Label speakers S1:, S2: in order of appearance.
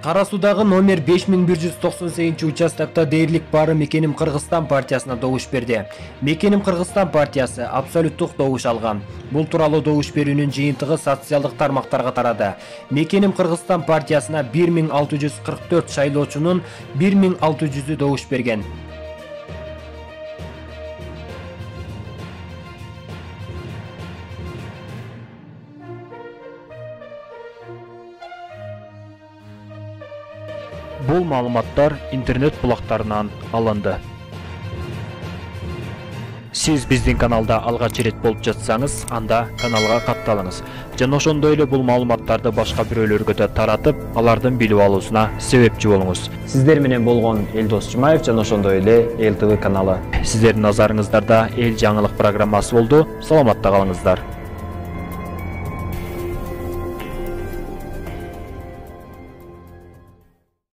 S1: Кара Суудагы номер 5198 участокта дээрлик бары Мекеним Кыргызстан партиясына добуш берди. Мекеним Кыргызстан партиясы абсолюттук добуш алган. Бул тууралуу добуш берүүнүн жыйынтыгы социалдык тармактарга тарады. Мекеним Кыргызстан партиясына 1644 шайлоочунун 1600-ü добуш берген. Бул маалыматтар интернет булактарынан алынды. Сиз биздин каналда алгач ирет болуп жатсаңыз, анда каналга катталыңыз. Жана ошондой эле бул маалыматтарды башка бирөөлөргө да таратып, алардын билип алуусуна себепчи болуңуз.
S2: Сиздер менен болгон Элдос Жумаев жана ошондой эле Эл ТВ каналы.
S1: Сиздердин назарыңыздарда Эл жаңылык программасы болду. Саламатта калыңыздар.